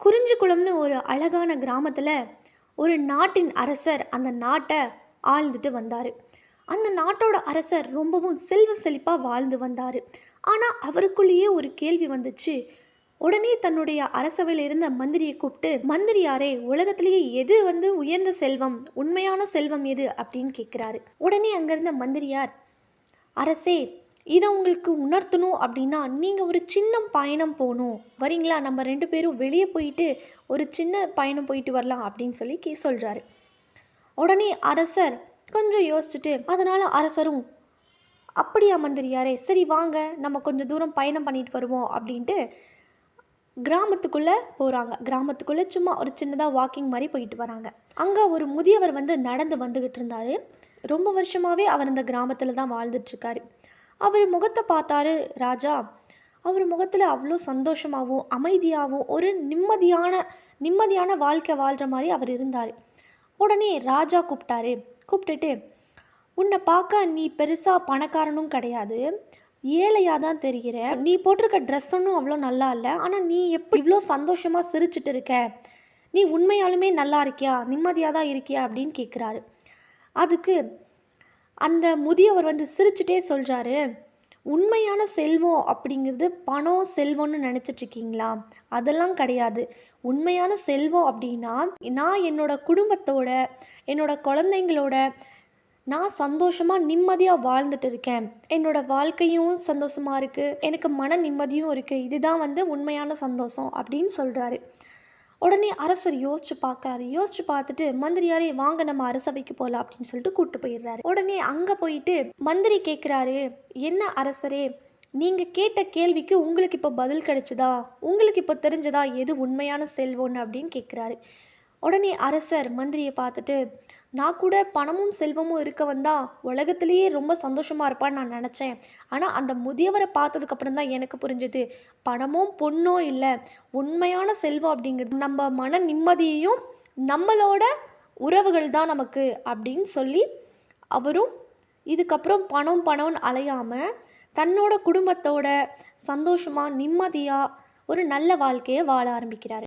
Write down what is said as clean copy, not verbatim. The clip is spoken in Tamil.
குறிஞ்சிக்குளம்னு ஒரு அழகான கிராமத்தில் ஒரு நாட்டின் அரசர் அந்த நாட்டை ஆழ்ந்துட்டு வந்தார். அந்த நாட்டோட அரசர் ரொம்பவும் செல்வ செழிப்பாக வாழ்ந்து வந்தார். ஆனால் அவருக்குள்ளேயே ஒரு கேள்வி வந்துச்சு. உடனே தன்னுடைய அரசவையில் இருந்த மந்திரியை கூப்பிட்டு, மந்திரியாரே, உலகத்திலேயே எது உயர்ந்த செல்வம், உண்மையான செல்வம் எது அப்படின்னு கேட்குறாரு. உடனே அங்கிருந்த மந்திரியார், அரசே, இதை உங்களுக்கு உணர்த்தணும் அப்படின்னா நீங்கள் ஒரு சின்ன பயணம் போகணும், வரீங்களா? நம்ம 2 பேரும் வெளியே போயிட்டு ஒரு சின்ன பயணம் போயிட்டு வரலாம் அப்படின்னு சொல்லி சொல்கிறாரு. உடனே அரசர் கொஞ்சம் யோசிச்சுட்டு, அதனால் அரசரும், அப்படியா மந்திரியாரே, சரி வாங்க நம்ம கொஞ்சம் தூரம் பயணம் பண்ணிட்டு வருவோம் அப்படின்ட்டு கிராமத்துக்குள்ளே போகிறாங்க. கிராமத்துக்குள்ளே சும்மா ஒரு சின்னதாக வாக்கிங் மாதிரி போயிட்டு வராங்க. அங்கே ஒரு முதியவர் நடந்து வந்துக்கிட்டு இருந்தார். ரொம்ப வருஷமாகவே அவர் இந்த கிராமத்தில் தான் வாழ்ந்துட்டுருக்காரு. அவர் முகத்தை பார்த்தாரு ராஜா. அவர் முகத்தில் அவ்வளோ சந்தோஷமாகவும் அமைதியாகவும் ஒரு நிம்மதியான வாழ்க்கை வாழ்கிற மாதிரி அவர் இருந்தார். உடனே ராஜா கூப்பிட்டுட்டு, உன்னை பார்க்க நீ பெருசாக பணக்காரனும் கிடையாது, ஏழையாக தான் தெரிகிற. நீ போட்டிருக்க ட்ரெஸ் ஒன்றும் அவ்வளோ நல்லா இல்லை, ஆனால் நீ எப்படி இவ்வளோ சந்தோஷமாக சிரிச்சிட்டு இருக்க? நீ உண்மையாலுமே நல்லா இருக்கியா, நிம்மதியாக தான் இருக்கியா அப்படின்னு கேட்குறாரு. அதுக்கு அந்த முதியவர் சிரிச்சுட்டே சொல்கிறாரு, உண்மையான செல்வம் அப்படிங்கிறது பணம் செல்வம்னு நினச்சிட்ருக்கீங்களா? அதெல்லாம் கிடையாது. உண்மையான செல்வம் அப்படின்னா, நான் என்னோட குடும்பத்தோட என்னோட குழந்தைங்களோட நான் சந்தோஷமாக நிம்மதியாக வாழ்ந்துட்டு இருக்கேன். என்னோடய வாழ்க்கையும் சந்தோஷமாக இருக்குது, எனக்கு மன நிம்மதியும் இருக்குது. இதுதான் உண்மையான சந்தோஷம் அப்படின்னு சொல்கிறாரு. உடனே அரசர் யோசிச்சு பார்த்துட்டு, மந்திரியாரே வாங்க நம்ம அரசவைக்கு போகலாம் அப்படின்னு சொல்லிட்டு கூப்பிட்டு போயிடுறாரு. உடனே அங்கே போயிட்டு மந்திரி கேட்குறாரு, என்ன அரசரே, நீங்கள் கேட்ட கேள்விக்கு உங்களுக்கு இப்போ பதில் கிடைச்சதா? உங்களுக்கு இப்போ தெரிஞ்சதா எது உண்மையான செல்வம்னு அப்படின்னு கேட்குறாரு. உடனே அரசர் மந்திரியை பார்த்துட்டு, நான் கூட பணமும் செல்வமும் இருக்க வந்தால் உலகத்திலேயே ரொம்ப சந்தோஷமாக இருப்பான்னு நான் நினச்சேன். ஆனால் அந்த முதியவரை பார்த்ததுக்கப்புறம் தான் எனக்கு புரிஞ்சுது, பணமும் பொண்ணோ இல்லை, உண்மையான செல்வம் அப்படிங்கிறது நம்ம மன நிம்மதியையும் நம்மளோட உறவுகள் தான் நமக்கு அப்படின்னு சொல்லி, அவரும் இதுக்கப்புறம் பணம்னு அலையாமல் தன்னோட குடும்பத்தோட சந்தோஷமாக நிம்மதியாக ஒரு நல்ல வாழ்க்கையை வாழ ஆரம்பிக்கிறாரு.